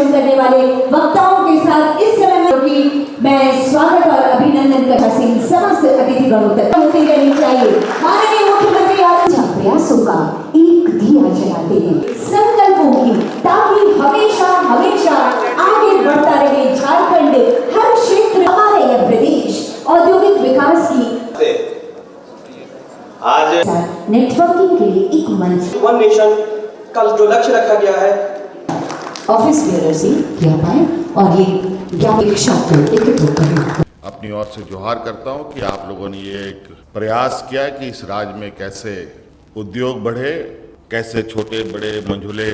करने वाले वक्ताओं के साथ इस समय में मैं स्वागत और अभिनंदन करता हूं। समस्त अतिथिगणों तक होती रहनी चाहिए। माननीय मुख्यमंत्री आप प्रयासों का एक दिया जलाते हैं, संकल्पों की, ताकि हमेशा हमेशा आगे बढ़ता रहे झारखंड, हर क्षेत्र हमारे यह प्रदेश औद्योगिक विकास की आज नेटवर्किंग के लिए एक मंच वन नेशन का जो लक्ष्य रखा गया है ऑफिस बेयर से किया पाए और ये ज्ञान अपनी ओर से जोहार करता हूं कि आप लोगों ने ये एक प्रयास किया है कि इस राज्य में कैसे उद्योग बढ़े, कैसे छोटे बड़े मंझुले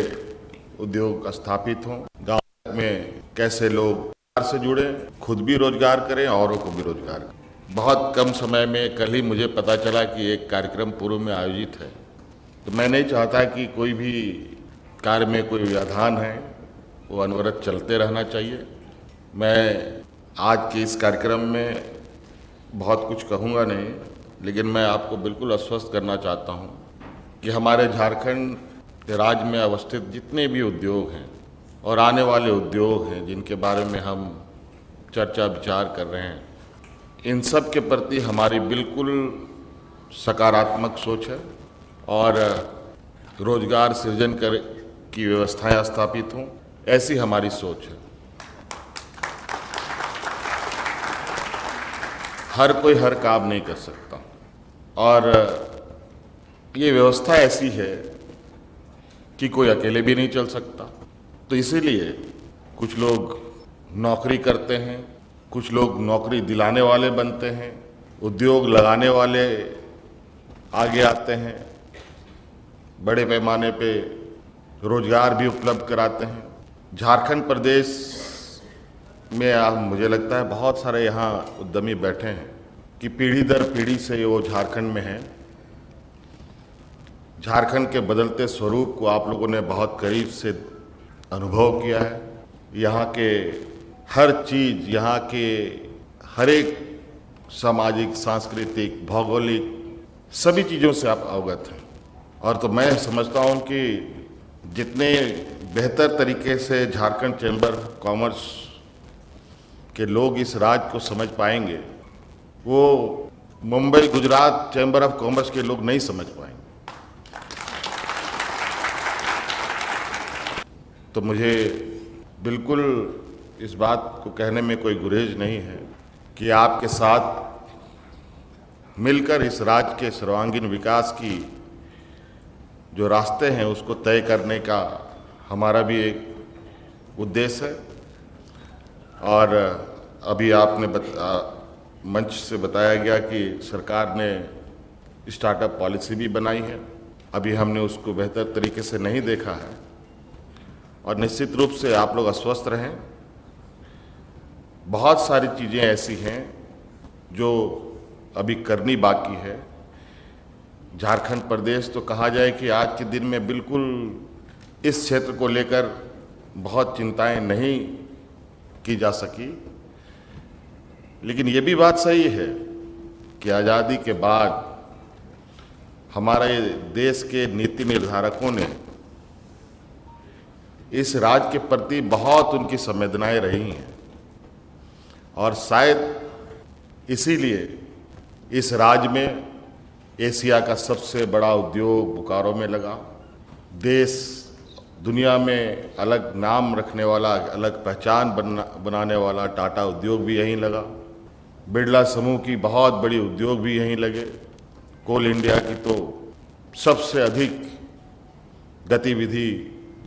उद्योग स्थापित हों, गांव में कैसे लोग रोजगार से जुड़े, खुद भी रोजगार करें, औरों को भी रोजगार करें। बहुत कम समय में कल ही मुझे पता चला कि एक कार्यक्रम पूर्व में आयोजित है, तो मैं नहीं चाहता कि कोई भी कार्य में कोई व्यवधान है वो अनवरत चलते रहना चाहिए। मैं आज के इस कार्यक्रम में बहुत कुछ कहूँगा नहीं, लेकिन मैं आपको बिल्कुल आश्वस्त करना चाहता हूँ कि हमारे झारखंड राज्य में अवस्थित जितने भी उद्योग हैं और आने वाले उद्योग हैं जिनके बारे में हम चर्चा विचार कर रहे हैं, इन सब के प्रति हमारी बिल्कुल सकारात्मक सोच है और रोजगार सृजन कर की व्यवस्थाएं स्थापित हों, ऐसी हमारी सोच है। हर कोई हर काम नहीं कर सकता और ये व्यवस्था ऐसी है कि कोई अकेले भी नहीं चल सकता, तो इसीलिए कुछ लोग नौकरी करते हैं, कुछ लोग नौकरी दिलाने वाले बनते हैं, उद्योग लगाने वाले आगे आते हैं, बड़े पैमाने पे रोजगार भी उपलब्ध कराते हैं। झारखंड प्रदेश में मुझे लगता है बहुत सारे यहाँ उद्यमी बैठे हैं कि पीढ़ी दर पीढ़ी से वो झारखंड में हैं। झारखंड के बदलते स्वरूप को आप लोगों ने बहुत करीब से अनुभव किया है। यहाँ के हर चीज़, यहाँ के हर एक सामाजिक, सांस्कृतिक, भौगोलिक सभी चीज़ों से आप अवगत हैं और तो मैं समझता हूँ कि जितने बेहतर तरीके से झारखंड चैम्बर ऑफ कॉमर्स के लोग इस राज्य को समझ पाएंगे, वो Mumbai Gujarat chamber of commerce के लोग नहीं समझ पाएंगे। तो मुझे बिल्कुल इस बात को कहने में कोई गुरेज नहीं है कि आपके साथ मिलकर इस राज्य के सर्वांगीण विकास की जो रास्ते हैं उसको तय करने का हमारा भी एक उद्देश्य है। और अभी आपने मंच से बताया गया कि सरकार ने स्टार्टअप पॉलिसी भी बनाई है। अभी हमने उसको बेहतर तरीके से नहीं देखा है और निश्चित रूप से आप लोग आश्वस्त रहें। बहुत सारी चीज़ें ऐसी हैं जो अभी करनी बाकी है। झारखंड प्रदेश तो कहा जाए कि आज के दिन में बिल्कुल इस क्षेत्र को लेकर बहुत चिंताएं नहीं की जा सकी, लेकिन ये भी बात सही है कि आज़ादी के बाद हमारे देश के नीति निर्धारकों ने इस राज्य के प्रति बहुत उनकी संवेदनाएं रही हैं और शायद इसीलिए इस राज्य में एशिया का सबसे बड़ा उद्योग बोकारो में लगा। देश दुनिया में अलग नाम रखने वाला, अलग पहचान बनाने वाला टाटा उद्योग भी यहीं लगा। बिरला समूह की बहुत बड़ी उद्योग भी यहीं लगे। कोल इंडिया की तो सबसे अधिक गतिविधि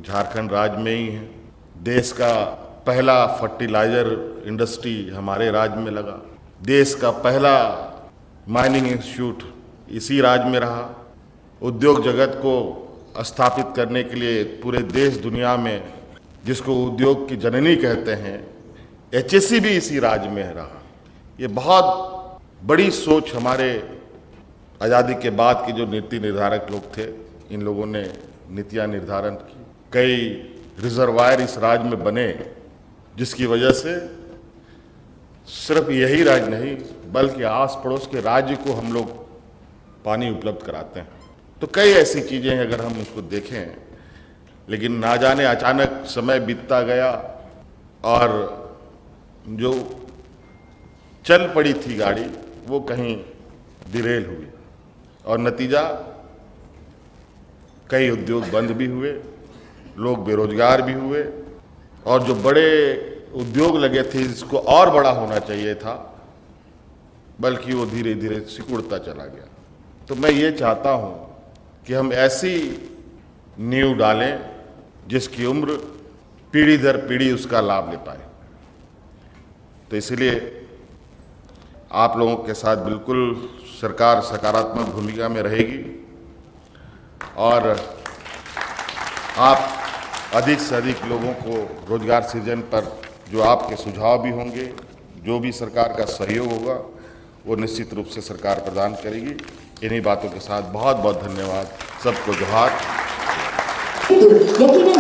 झारखंड राज्य में ही है। देश का पहला फर्टिलाइजर इंडस्ट्री हमारे राज्य में लगा। देश का पहला माइनिंग इंस्टीट्यूट इसी राज्य में रहा। उद्योग जगत को स्थापित करने के लिए पूरे देश दुनिया में जिसको उद्योग की जननी कहते हैं, एचएससी भी इसी राज्य में रहा। ये बहुत बड़ी सोच हमारे आज़ादी के बाद के जो नीति निर्धारक लोग थे, इन लोगों ने नीतियाँ निर्धारण की। कई रिजर्वायर इस राज्य में बने, जिसकी वजह से सिर्फ यही राज्य नहीं बल्कि आस पड़ोस के राज्य को हम लोग पानी उपलब्ध कराते हैं। तो कई ऐसी चीज़ें हैं अगर हम उसको देखें, लेकिन ना जाने अचानक समय बीतता गया और जो चल पड़ी थी गाड़ी वो कहीं डिरेल हुई और नतीजा कई उद्योग बंद भी हुए, लोग बेरोजगार भी हुए और जो बड़े उद्योग लगे थे जिसको और बड़ा होना चाहिए था, बल्कि वो धीरे धीरे सिकुड़ता चला गया। तो मैं ये चाहता हूँ कि हम ऐसी नींव डालें जिसकी उम्र पीढ़ी दर पीढ़ी उसका लाभ ले पाए। तो इसलिए आप लोगों के साथ बिल्कुल सरकार सकारात्मक भूमिका में रहेगी और आप अधिक से अधिक लोगों को रोजगार सृजन पर जो आपके सुझाव भी होंगे, जो भी सरकार का सहयोग होगा, वो निश्चित रूप से सरकार प्रदान करेगी। इन्हीं बातों के साथ बहुत बहुत धन्यवाद। सबको जोहार। यकीनन